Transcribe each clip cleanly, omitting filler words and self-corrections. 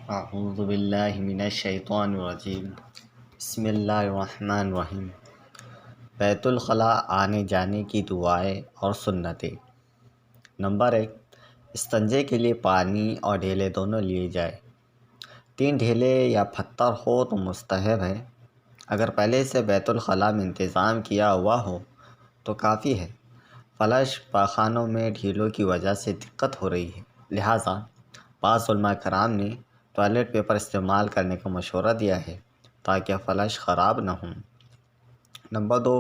اعوذ باللہ من الشیطان الرجیم بسم اللہ الرحمن الرحیم۔ بیت الخلاء آنے جانے کی دعائیں اور سنتیں۔ نمبر 1، استنجے کے لیے پانی اور ڈھیلے دونوں لیے جائے۔ 3 ڈھیلے یا پتھر ہو تو مستحب ہے۔ اگر پہلے سے بیت الخلاء میں انتظام کیا ہوا ہو تو کافی ہے۔ فلش پاخانوں میں ڈھیلوں کی وجہ سے دقت ہو رہی ہے، لہٰذا بعض علماء کرام نے ٹوائلٹ پیپر استعمال کرنے کا مشورہ دیا ہے تاکہ فلش خراب نہ ہوں۔ نمبر 2،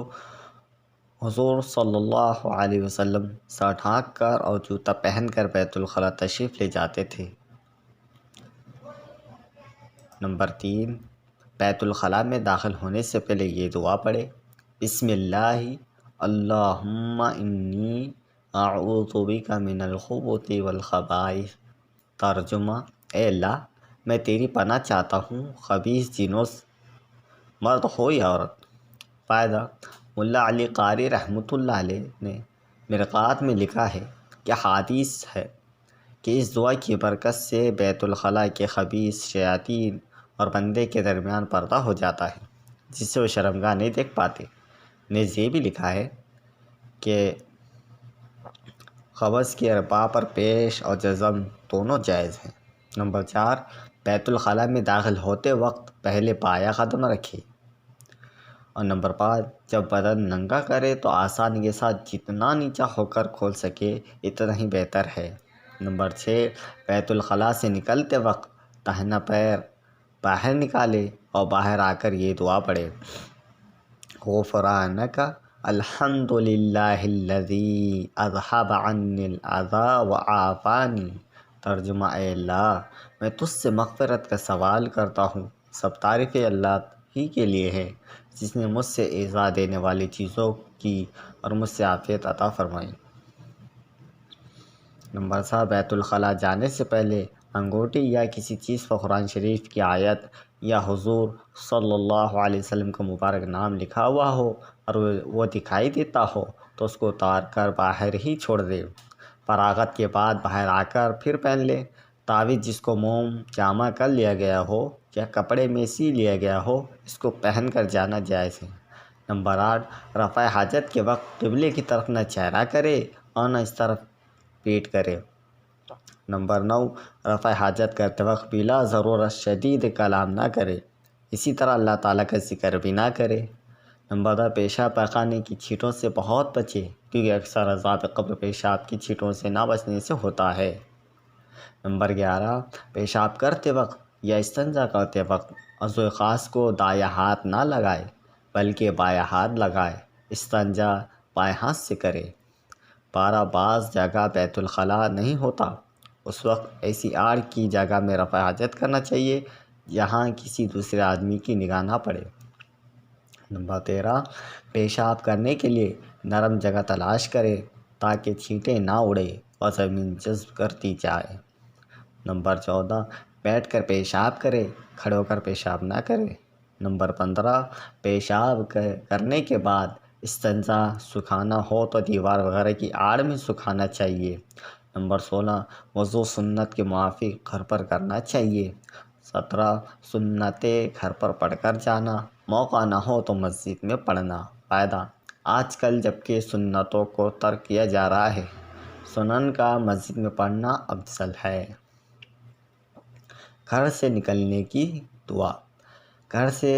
حضور صلی اللہ علیہ وسلم سر ڈھانک کر اور جوتا پہن کر بیت الخلاء تشریف لے جاتے تھے۔ نمبر 3، بیت الخلاء میں داخل ہونے سے پہلے یہ دعا پڑھے: بسم اللہ اللہم انی اعوذ بک من الخبث والخبائث۔ ترجمہ: اے اللہ، میں تیری پناہ چاہتا ہوں خبیث جنوں سے، مرد ہو یا عورت۔ فائدہ: ملا علی قاری رحمۃ اللہ علیہ نے مرقات میں لکھا ہے کہ حدیث ہے کہ اس دعا کی برکت سے بیت الخلاء کے خبیث شیاطین اور بندے کے درمیان پردہ ہو جاتا ہے، جس سے وہ شرمگاہ نہیں دیکھ پاتے۔ نیز یہ بھی لکھا ہے کہ خبث کی ارباء پر پیش اور جزم دونوں جائز ہیں۔ نمبر 4، بیت الخلاء میں داخل ہوتے وقت پہلے بایاں قدم رکھے۔ اور نمبر 5، جب بدن ننگا کرے تو آسانی کے ساتھ جتنا نیچا ہو کر کھول سکے اتنا ہی بہتر ہے۔ نمبر 6، بیت الخلاء سے نکلتے وقت داہنا پیر باہر نکالے اور باہر آ کر یہ دعا پڑھے: غفرانک الحمد للہ الذی اذھب عنی الاذی وعافانی۔ ترجمہ: اے اللہ، میں تجھ سے مغفرت کا سوال کرتا ہوں، سب تعریفیں اللہ ہی کے لیے ہے جس نے مجھ سے ایذا دینے والی چیزوں کی اور مجھ سے عافیت عطا فرمائی۔ نمبر 7، بیت الخلاء جانے سے پہلے انگوٹھی یا کسی چیز پر قرآن شریف کی آیت یا حضور صلی اللہ علیہ وسلم کا مبارک نام لکھا ہوا ہو اور وہ دکھائی دیتا ہو تو اس کو اتار کر باہر ہی چھوڑ دے۔ فراغت کے بعد باہر آ کر پھر پہن لے۔ تعویذ جس کو موم جامع کر لیا گیا ہو یا کپڑے میں سی لیا گیا ہو، اس کو پہن کر جانا جائز ہے۔ نمبر 8، رفع حاجت کے وقت قبلے کی طرف نہ چہرہ کرے اور نہ اس طرف پیٹ کرے۔ نمبر 9، رفع حاجت کرتے وقت بلا ضرورت شدید کلام نہ کرے، اسی طرح اللہ تعالیٰ کا ذکر بھی نہ کرے۔ نمبر 10، پیشاب پاخانے کی چھینٹوں سے بہت بچے، کیونکہ اکثر عذاب قبر پیشاب کی چھینٹوں سے نہ بچنے سے ہوتا ہے۔ نمبر 11، پیشاب کرتے وقت یا استنجا کرتے وقت عضو خاص کو دایاں ہاتھ نہ لگائے بلکہ بایاں ہاتھ لگائے۔ استنجا بائیں ہاتھ سے کرے۔ 12، بعض جگہ بیت الخلاء نہیں ہوتا، اس وقت ایسی آڑ کی جگہ میں رفع حاجت کرنا چاہیے جہاں کسی دوسرے آدمی کی نگاہ نہ پڑے۔ نمبر 13، پیشاب کرنے کے لیے نرم جگہ تلاش کرے تاکہ چھینٹیں نہ اڑے اور زمین جذب کرتی جائے۔ نمبر 14، بیٹھ کر پیشاب کرے، کھڑے ہو کر پیشاب نہ کرے۔ نمبر 15، پیشاب کرنے کے بعد استنجا سکھانا ہو تو دیوار وغیرہ کی آڑ میں سکھانا چاہیے۔ نمبر 16، وضو سنت کے موافق گھر پر کرنا چاہیے۔ 17، سنتیں گھر پر پڑھ کر جانا، موقع نہ ہو تو مسجد میں پڑھنا۔ فائدہ: آج کل جبکہ سنتوں کو ترک کیا جا رہا ہے، سنن کا مسجد میں پڑھنا افضل ہے۔ گھر سے نکلنے کی دعا۔ گھر سے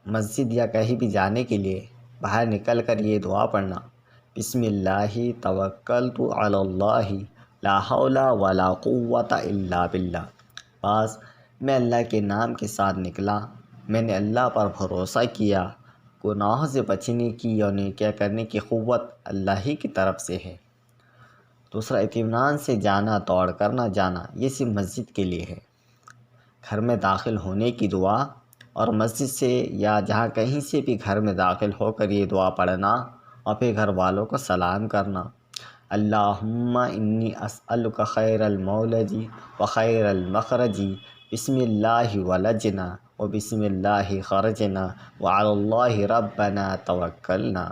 مسجد یا کہیں بھی جانے کے لیے باہر نکل کر یہ دعا پڑھنا: بسم اللہ توکلت علی اللہ لا حول ولا قوۃ الا باللہ۔ بعض: میں اللہ کے نام کے ساتھ نکلا، میں نے اللہ پر بھروسہ کیا، گناہوں سے بچنے کی اور نیکیاں کرنے کی قوت اللہ ہی کی طرف سے ہے۔ دوسرا، اطمینان سے جانا، دوڑ کر نہ جانا، یہ صرف مسجد کے لیے ہے۔ گھر میں داخل ہونے کی دعا اور مسجد سے یا جہاں کہیں سے بھی گھر میں داخل ہو کر یہ دعا پڑھنا اور پھر گھر والوں کو سلام کرنا: اللہم انی اسألک خیر المولج و خیر المخرج، بسم اللہ ولجنا و بسم اللہ خرجنا وعلی اللہ ربنا توکلنا۔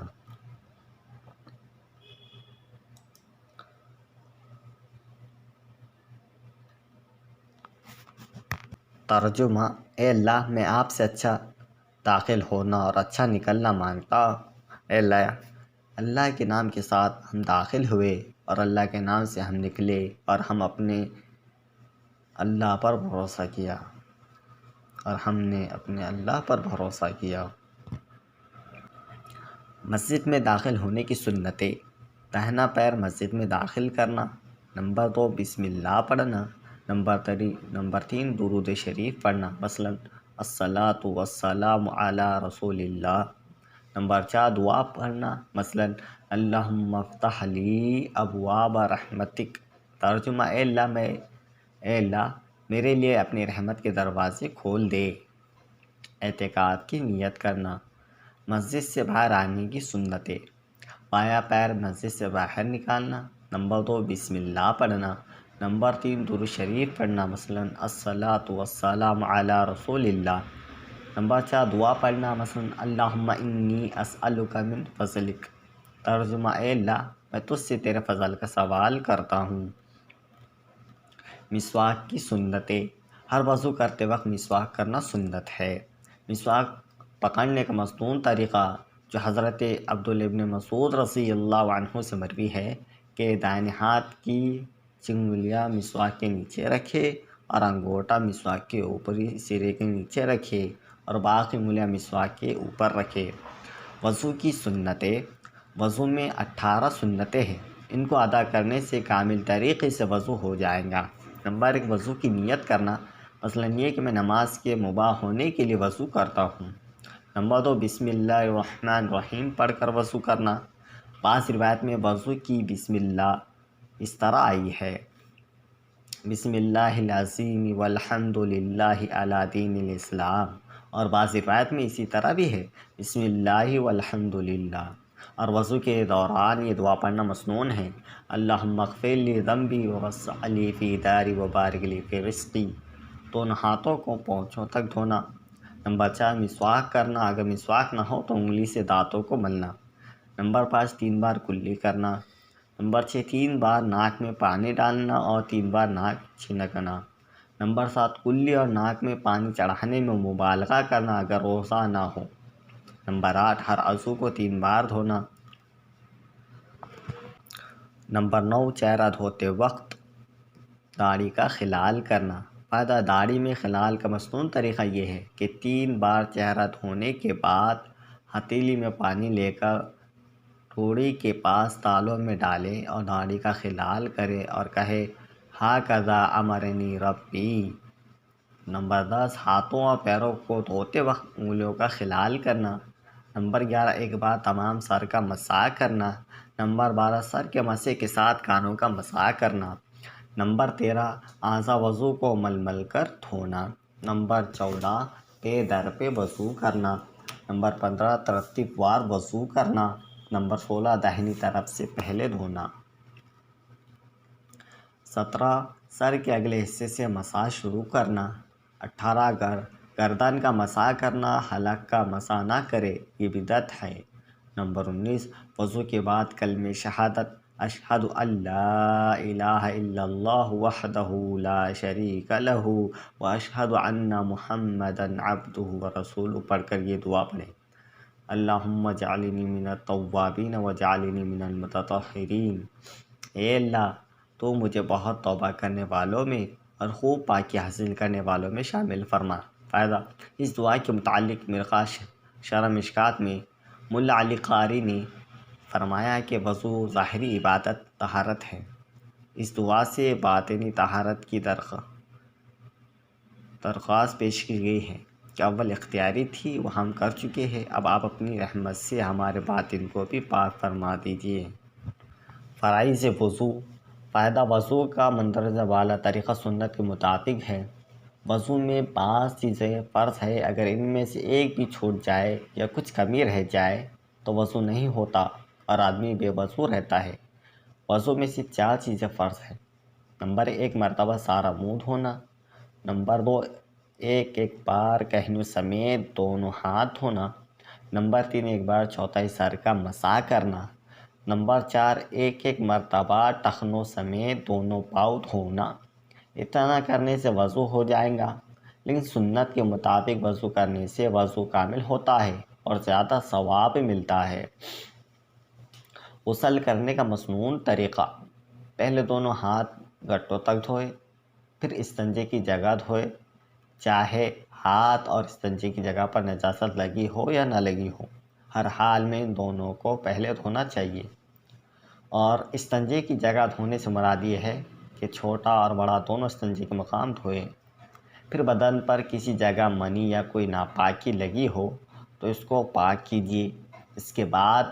ترجمہ: اے اللہ، میں آپ سے اچھا داخل ہونا اور اچھا نکلنا مانگتا ہوں۔ اے اللہ کے نام کے ساتھ ہم داخل ہوئے اور اللہ کے نام سے ہم نکلے اور ہم اپنے اللہ پر بھروسہ کیا مسجد میں داخل ہونے کی سنتیں: داہنا پیر مسجد میں داخل کرنا۔ نمبر 2، بسم اللہ پڑھنا۔ نمبر 3، درود شریف پڑھنا، مثلا الصلاۃ والسلام علی رسول اللہ۔ نمبر 4، دعا پڑھنا، مثلا اللہم افتح لی ابواب رحمتک۔ ترجمہ: اے اللہ میرے لیے اپنی رحمت کے دروازے کھول دے۔ اعتکاف کی نیت کرنا۔ مسجد سے باہر آنے کی سنتیں: بایاں پیر مسجد سے باہر نکالنا۔ نمبر 2، بسم اللہ پڑھنا۔ نمبر 3، درود شریف پڑھنا، مثلا الصلاۃ والسلام علی رسول اللہ۔ نمبر 4، دعا پڑھنا، مثلا اللہم انی اسألک من فضلک۔ ترجمہ: اے اللہ میں تجھ سے تیرے فضل کا سوال کرتا ہوں۔ مسواک کی سنتیں: ہر وضو کرتے وقت مسواک کرنا سنت ہے۔ مسواک پکڑنے کا مصنون طریقہ جو حضرت عبداللہ ابن مسعود رضی اللہ عنہ سے مروی ہے کہ دائیں ہاتھ کی چنگلیاں مسواک کے نیچے رکھے اور انگوٹھا مسواک کے اوپری سرے کے نیچے رکھے اور باقی انگلیاں مسواک کے اوپر رکھے۔ وضو کی سنتیں: وضو میں 18 سنتیں ہیں، ان کو ادا کرنے سے کامل طریقے سے وضو ہو جائے گا۔ نمبر 1، وضو کی نیت کرنا، مثلا یہ کہ میں نماز کے مباح ہونے کے لیے وضو کرتا ہوں۔ نمبر 2، بسم اللہ الرحمن الرحیم پڑھ کر وضو کرنا۔ بعض روایت میں وضو کی بسم اللہ اس طرح آئی ہے: بسم اللہ العظیم والحمد للہ علی دین الاسلام، اور بعض روایت میں اسی طرح بھی ہے: بسم اللہ والحمد للہ۔ اور وضو کے دوران یہ دعا پڑھنا مسنون ہے: اللہم اغفر لی ذنبی ووسع لی فی داری وبارک لی فی رزقی۔ دونوں ہاتھوں کو پونچھوں تک دھونا۔ نمبر 4، مسواک کرنا، اگر مسواک نہ ہو تو انگلی سے دانتوں کو ملنا۔ نمبر 5، 3 بار کلی کرنا۔ نمبر 6، 3 بار ناک میں پانی ڈالنا اور 3 بار ناک چھنکنا۔ نمبر 7، کلی اور ناک میں پانی چڑھانے میں مبالغہ کرنا اگر روزہ نہ ہو۔ نمبر 8، ہر عضو کو 3 بار دھونا۔ نمبر 9، چہرہ دھوتے وقت داڑھی کا خلال کرنا۔ فائدہ: داڑھی میں خلال کا مصنون طریقہ یہ ہے کہ 3 بار چہرہ دھونے کے بعد ہتھیلی میں پانی لے کر ٹھوڑی کے پاس تالوں میں ڈالے اور داڑھی کا خلال کرے اور کہے ہاکذا امرنی ربی۔ نمبر 10، ہاتھوں اور پیروں کو دھوتے وقت انگلیوں کا خلال کرنا۔ نمبر 11، ایک بار تمام سر کا مسح کرنا۔ نمبر 12، سر کے مسح کے ساتھ کانوں کا مسح کرنا۔ نمبر 13، اعضاء وضو کو مل مل کر دھونا۔ نمبر 14، پے در پہ وضو کرنا۔ نمبر 15، ترتیب وار وضو کرنا۔ نمبر 16، داہنی طرف سے پہلے دھونا۔ 17، سر کے اگلے حصے سے مسح شروع کرنا۔ 18، گردن کا مسح کرنا، حلق کا مسح نہ کرے، یہ بدعت ہے۔ نمبر 19، وضو کے بعد کلمہ شہادت اشہد ان لا الہ الا اللہ وحدہ لا شریک لہ واشہد ان محمدا عبدہ ورسولہ پڑھ کر یہ دعا پڑھیں: اللہم اجعلنی من التوابین واجعلنی من المتطہرین۔ اے اللہ تو مجھے بہت توبہ کرنے والوں میں اور خوب پاکی حاصل کرنے والوں میں شامل فرما۔ فائدہ: اس دعا کے متعلق مرقہ شرح مشکات میں ملا علی قاری نے فرمایا کہ وضو ظاہری عبادت طہارت ہے، اس دعا سے باطنی طہارت کی درخواست پیش کی گئی ہے کہ اول اختیاری تھی وہ ہم کر چکے ہیں، اب آپ اپنی رحمت سے ہمارے باطن کو بھی پاک فرما دیجیے۔ فرائض وضو۔ فائدہ: وضو کا مندرجہ بالا طریقہ سنت کے مطابق ہے۔ وضو میں 5 چیزیں فرض ہے، اگر ان میں سے ایک بھی چھوٹ جائے یا کچھ کمی رہ جائے تو وضو نہیں ہوتا اور آدمی بے وضو رہتا ہے۔ وضو میں صرف 4 چیزیں فرض ہیں۔ نمبر 1، مرتبہ سارا منہ دھونا۔ نمبر 2، ایک بار کہنوں سمیت دونوں ہاتھ دھونا۔ نمبر 3، ایک بار چوتھائی سر کا مسح کرنا۔ نمبر 4، ایک مرتبہ ٹخنوں سمیت دونوں پاؤں دھونا۔ اتنا کرنے سے وضو ہو جائے گا۔ لیکن سنت کے مطابق وضو کرنے سے وضو کامل ہوتا ہے اور زیادہ ثواب ملتا ہے۔ غسل کرنے کا مسنون طریقہ: پہلے دونوں ہاتھ گٹوں تک دھوئے، پھر استنجے کی جگہ دھوئے، چاہے ہاتھ اور استنجے کی جگہ پر نجاست لگی ہو یا نہ لگی ہو، ہر حال میں ان دونوں کو پہلے دھونا چاہیے۔ اور استنجے کی جگہ دھونے سے مراد یہ ہے کہ چھوٹا اور بڑا دونوں استنجے کے مقام دھوئے۔ پھر بدن پر کسی جگہ منی یا کوئی ناپاکی لگی ہو تو اس کو پاک کیجیے۔ اس کے بعد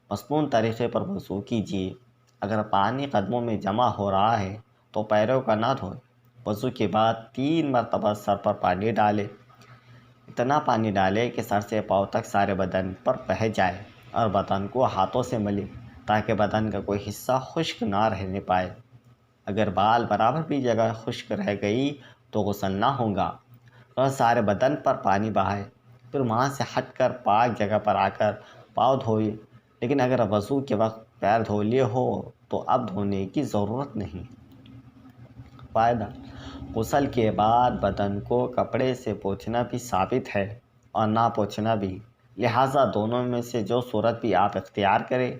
مسنون طریقے پر وضو کیجیے۔ اگر پانی قدموں میں جمع ہو رہا ہے تو پیروں کا نہ دھوئے۔ وضو کے بعد 3 مرتبہ سر پر پانی ڈالے۔ اتنا پانی ڈالے کہ سر سے پاؤں تک سارے بدن پر بہہ جائے اور بدن کو ہاتھوں سے ملے تاکہ بدن کا کوئی حصہ خشک نہ رہنے پائے۔ اگر بال برابر بھی جگہ خشک رہ گئی تو غسل نہ ہوگا اور سارے بدن پر پانی بہائے، پھر وہاں سے ہٹ کر پاک جگہ پر آ کر پاؤں دھوئے۔ لیکن اگر وضو کے وقت پیر دھو لیے ہو تو اب دھونے کی ضرورت نہیں۔ فائدہ: غسل کے بعد بدن کو کپڑے سے پوچھنا بھی ثابت ہے اور نہ پوچھنا بھی، لہٰذا دونوں میں سے جو صورت بھی آپ اختیار کریں،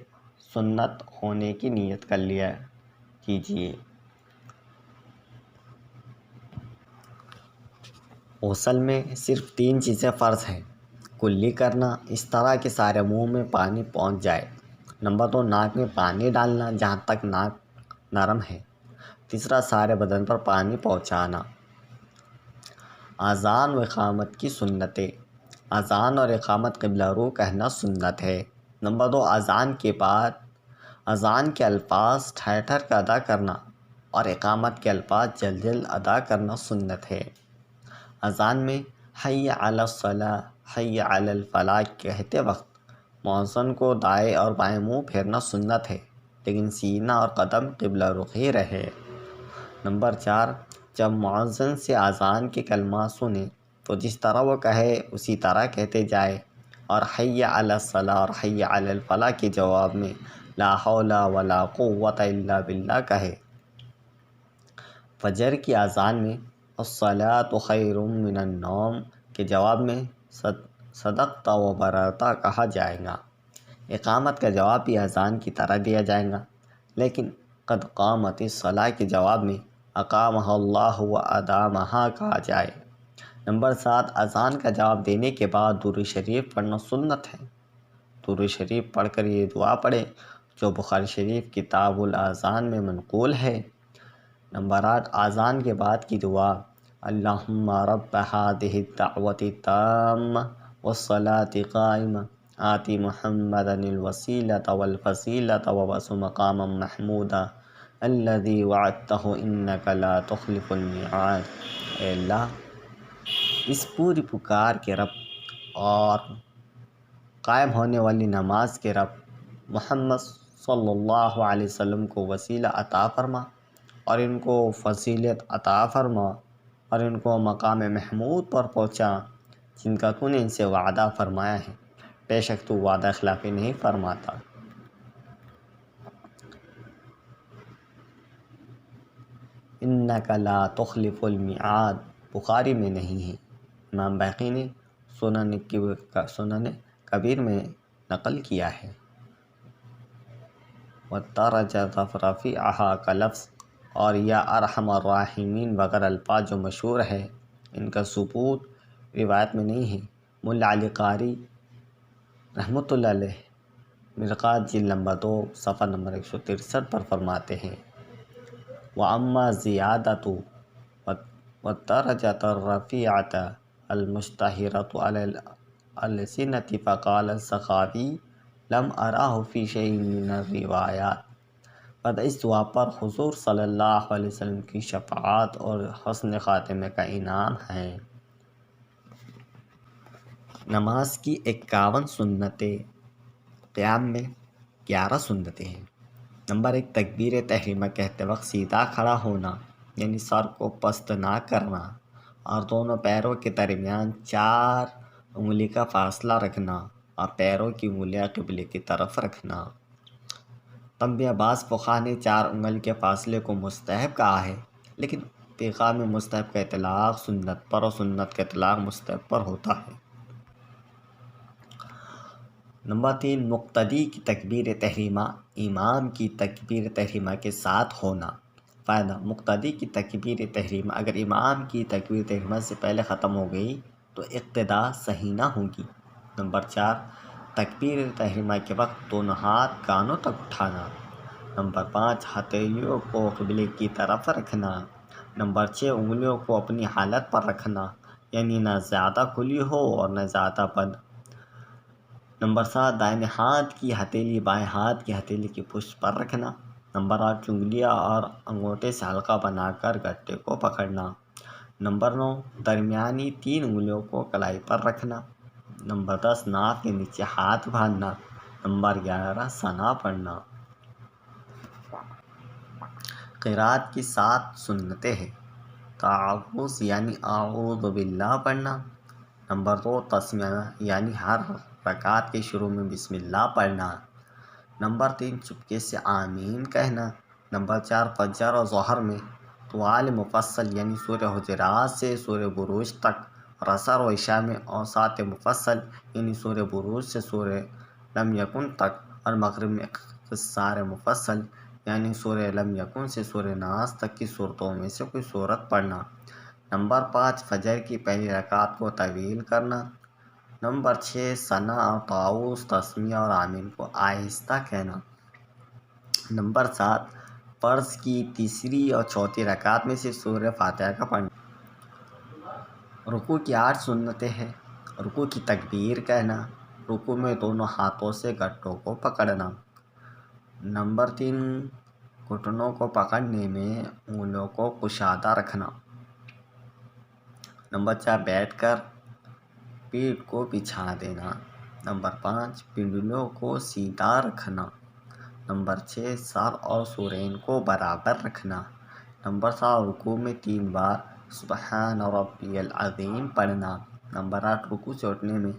سنت ہونے کی نیت کر لیا کیجیے۔ غسل میں صرف 3 چیزیں فرض ہیں: کلی کرنا، اس طرح کہ سارے منہ میں پانی پہنچ جائے۔ نمبر 2، ناک میں پانی ڈالنا جہاں تک ناک نرم ہے۔ تیسرا، سارے بدن پر پانی پہنچانا۔ اذان و اقامت کی سنتیں: اذان اور اقامت قبلہ رو کہنا سنت ہے۔ نمبر 2، اذان کے بعد اذان کے الفاظ ٹھہر ٹھہر کر ادا کرنا اور اقامت کے الفاظ جلد جلد ادا کرنا سنت ہے۔ اذان میں حی علی الصلاۃ، حی علی الفلاح کہتے وقت مؤذن کو دائیں اور بائیں منہ پھیرنا سنت ہے، لیکن سینہ اور قدم قبلہ رخی رہے۔ نمبر 4، جب مؤذن سے اذان کے کلمات سنیں تو جس طرح وہ کہے اسی طرح کہتے جائے اور حی علی الصلاۃ اور حی علی الفلاح کے جواب میں لا حول ولا قوۃ الا باللہ کہے۔ فجر کی اذان میں الصلاۃ خیر من النوم کے جواب میں صدقت و بررت کہا جائے گا۔ اقامت کا جواب بھی اذان کی طرح دیا جائے گا، لیکن قد قامت الصلاۃ کے جواب میں اقامہ اللہ و ادامہ کہا جائے۔ نمبر 7، اذان کا جواب دینے کے بعد درود شریف پڑھنا سنت ہے۔ درود شریف پڑھ کر یہ دعا پڑھیں جو بخاری شریف کتاب الاذان میں منقول ہے۔ نمبر 8، اذان کے بعد کی دعا: اللہم رب ہذہ الدعوۃ التامہ والصلاۃ القائمہ آت محمدا الوسیلۃ والفضیلۃ وابعثہ مقاما محمودا الذی وعدتہ انک لا تخلف الميعاد۔ اے اللہ، اس پوری پکار کے رب اور قائم ہونے والی نماز کے رب محمد صلی اللہ علیہ وسلم کو وسیلہ عطا فرما اور ان کو فضیلت عطا فرما اور ان کو مقام محمود پر پہنچا جن کا تو نے ان سے وعدہ فرمایا ہے، بے شک تو وعدہ خلافی نہیں فرماتا۔ انک لا تخلف المیعاد بخاری میں نہیں ہے، امام بہقی نے سنن کبیر میں نقل کیا ہے۔ وَالدَّرَجَةَ رَفِعَهَا کا لفظ اور یا ارحم الراحمین وغیرہ الفاظ جو مشہور ہے، ان کا ثبوت روایت میں نہیں ہے۔ ملا علی قاری رحمۃ اللہ علیہ مرقات جلد نمبر 2 صفحہ نمبر 163 پر فرماتے ہیں: وَأَمَّا الزِّيَادَةُ وَالدَّرَجَةُ الرَّفِيعَةُ الْمُشْتَهِرَةُ عَلَى الْأَلْسِنَةِ فَقَالَ السَّخَاوِيُّ لَمْ أَرَهُ فِي شَيْءٍ مِّنَ الرِّوَایَاتِ۔ بعد اس دعا پر حضور صلی اللہ علیہ وسلم کی شفاعت اور حسن خاتمے کا انعام ہے۔ نماز کی 51 سنتیں: قیام میں 11 سنتیں ہیں۔ نمبر 1، تکبیر تحریمہ کہتے وقت سیدھا کھڑا ہونا، یعنی سر کو پست نہ کرنا اور دونوں پیروں کے درمیان 4 انگلی کا فاصلہ رکھنا اور پیروں کی انگلیاں قبلے کی طرف رکھنا۔ تنبیہ: بعض فقہا نے 4 انگل کے فاصلے کو مستحب کہا ہے، لیکن ارتقاء میں مستحب کا اطلاق سنت پر اور سنت کا اطلاق مستحب پر ہوتا ہے۔ نمبر 3، مقتدی کی تکبیر تحریمہ امام کی تکبیر تحریمہ کے ساتھ ہونا۔ فائدہ: مقتدی کی تکبیر تحریمہ اگر امام کی تکبیر تحریمہ سے پہلے ختم ہو گئی تو اقتداء صحیح نہ ہوگی۔ نمبر 4، تکبیر تحریمہ کے وقت دونوں ہاتھ کانوں تک اٹھانا۔ نمبر 5، ہتھیلیوں کو قبلے کی طرف رکھنا۔ نمبر 6، انگلیوں کو اپنی حالت پر رکھنا، یعنی نہ زیادہ کھلی ہو اور نہ زیادہ بند۔ نمبر 7، دائیں ہاتھ کی ہتھیلی بائیں ہاتھ کی ہتھیلی کی پشت پر رکھنا۔ نمبر 8، انگلیاں اور انگوٹھے سے حلقہ بنا کر گٹے کو پکڑنا۔ نمبر 9، درمیانی 3 انگلیوں کو کلائی پر رکھنا۔ نمبر 10، ناک کے نیچے ہاتھ باندھنا۔ نمبر 11، ثنا پڑھنا۔ قرأت کی 7 سنتیں ہیں۔ تعوذ یعنی اعوذ باللہ پڑھنا۔ نمبر 2، تسمیہ یعنی ہر رکعت کے شروع میں بسم اللہ پڑھنا۔ نمبر 3، چپکے سے آمین کہنا۔ نمبر 4، فجر اور ظہر میں طوال مفصل یعنی سورہ حجرات سے سورہ بروج تک، اور عصر و عشاء میں اوساط مفصل یعنی سورہ بروج سے سورہ لم یکن تک، اور مغرب میں قصار مفصل یعنی سورہ لم یکن سے سورہ ناس تک کی صورتوں میں سے کوئی صورت پڑھنا۔ نمبر 5، فجر کی پہلی رکعت کو طویل کرنا۔ نمبر 6، ثنا اور تعوذ، تسمیہ اور آمین کو آہستہ کہنا۔ نمبر 7، فرض کی تیسری اور چوتھی رکعت میں سے سورہ فاتحہ کا پڑھنا۔ رکوع کی 8 سنتیں ہیں۔ رکوع کی تکبیر کہنا۔ رکوع میں دونوں ہاتھوں سے گھٹوں کو پکڑنا۔ نمبر 3، گھٹنوں کو پکڑنے میں انگلیوں کو کشادہ رکھنا۔ نمبر 4، بیٹھ کر پیٹھ کو بچھا دینا۔ نمبر 5، پنڈلیوں کو سیدھا رکھنا۔ نمبر 6، سر اور سرین کو برابر رکھنا۔ نمبر 7، رکوع میں 3 بار سبحان ربی العظیم پڑھنا۔ نمبر 8، رکوع سے اٹھنے میں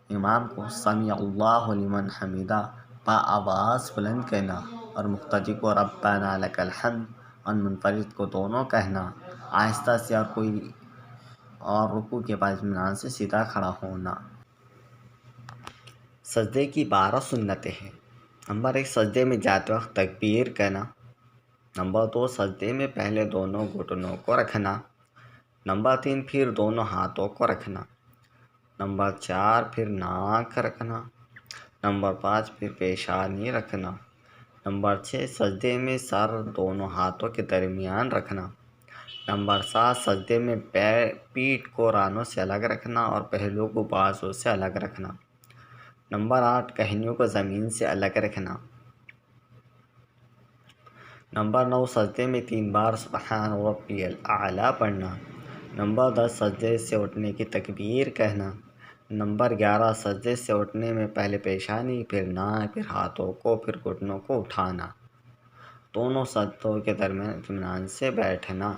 امام کو سمیع اللہ لمن حمدہ بآواز بلند کہنا، اور مقتدی کو ربنا لک الحمد اور منفرد کو دونوں کہنا آہستہ سے، اور رکوع کے بعد اطمینان سے سیدھا کھڑا ہونا۔ سجدے کی 12 سنتیں ہیں۔ نمبر 1، سجدے میں جاتے وقت تکبیر کہنا۔ نمبر 2، سجدے میں پہلے دونوں گھٹنوں کو رکھنا۔ نمبر 3، پھر دونوں ہاتھوں کو رکھنا۔ نمبر 4، پھر ناک رکھنا۔ نمبر 5، پھر پیشانی رکھنا۔ نمبر 6، سجدے میں سر دونوں ہاتھوں کے درمیان رکھنا۔ نمبر 7، سجدے میں پیٹھ کو رانوں سے الگ رکھنا اور پہلو کو بازو سے الگ رکھنا۔ نمبر 8، کہنیوں کو زمین سے الگ رکھنا۔ نمبر 9، سجدے میں 3 بار سبحان ربی الاعلیٰ پڑھنا۔ نمبر 10، سجدے سے اٹھنے کی تکبیر کہنا۔ نمبر 11، سجدے سے اٹھنے میں پہلے پیشانی، پھر ناک، پھر ہاتھوں کو، پھر گھٹنوں کو اٹھانا۔ دونوں سجدوں کے درمیان اطمینان سے بیٹھنا۔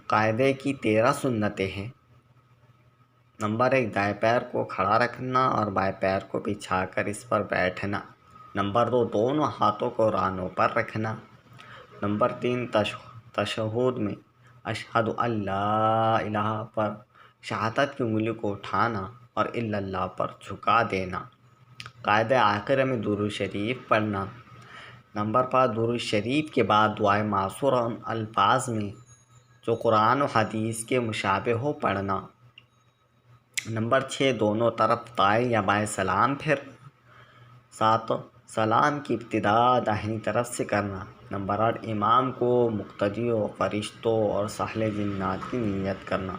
قاعدے کی 13 سنتیں ہیں۔ نمبر 1، دائیں پیر کو کھڑا رکھنا اور بائیں پیر کو بچھا کر اس پر بیٹھنا۔ نمبر 2، دونوں ہاتھوں کو رانوں پر رکھنا۔ نمبر 3، تشہد میں اشہد ان لا الہ پر شہادت کی انگلی کو اٹھانا اور الا اللہ پر جھکا دینا۔ قاعدہ آخر میں درود شریف پڑھنا۔ نمبر 5، درود شریف کے بعد دعائے معصورہ ان الفاظ میں جو قرآن و حدیث کے مشابہ ہو پڑھنا۔ نمبر 6، دونوں طرف دائیں یا بائیں سلام پھیرنا۔ 7، سلام کی ابتدا داہنی طرف سے کرنا۔ نمبر 8، امام کو مقتدیوں، فرشتوں اور صالح جنات کی نیت کرنا۔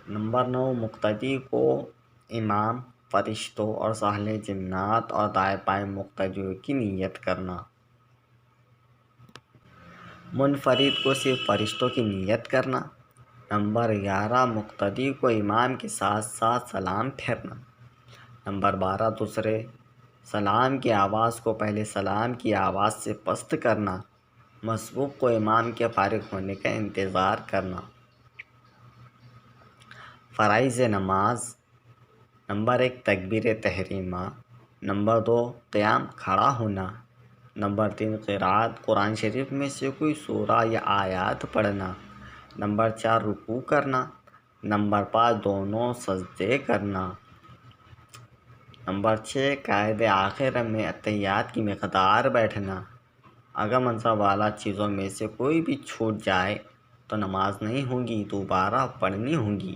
نمبر 9، مقتدی کو امام، فرشتوں اور صالح جنات اور دائیں بائیں مقتدیوں کی نیت کرنا۔ منفرد کو صرف فرشتوں کی نیت کرنا۔ نمبر 11، مقتدی کو امام کے ساتھ ساتھ سلام پھیرنا۔ نمبر 12، دوسرے سلام کی آواز کو پہلے سلام کی آواز سے پست کرنا۔ مسبوق کو امام کے فارغ ہونے کا انتظار کرنا۔ فرائض نماز۔ نمبر 1، تکبیر تحریمہ۔ نمبر 2، قیام کھڑا ہونا۔ نمبر 3 قرأت قرآن شریف میں سے کوئی سورہ یا آیات پڑھنا۔ نمبر 4 رکوع کرنا۔ نمبر 5 دونوں سجدے کرنا۔ نمبر 6 قائد آخر میں اتحیات کی مقدار بیٹھنا۔ اگر منزل والا چیزوں میں سے کوئی بھی چھوٹ جائے تو نماز نہیں ہوگی، دوبارہ پڑھنی ہوگی۔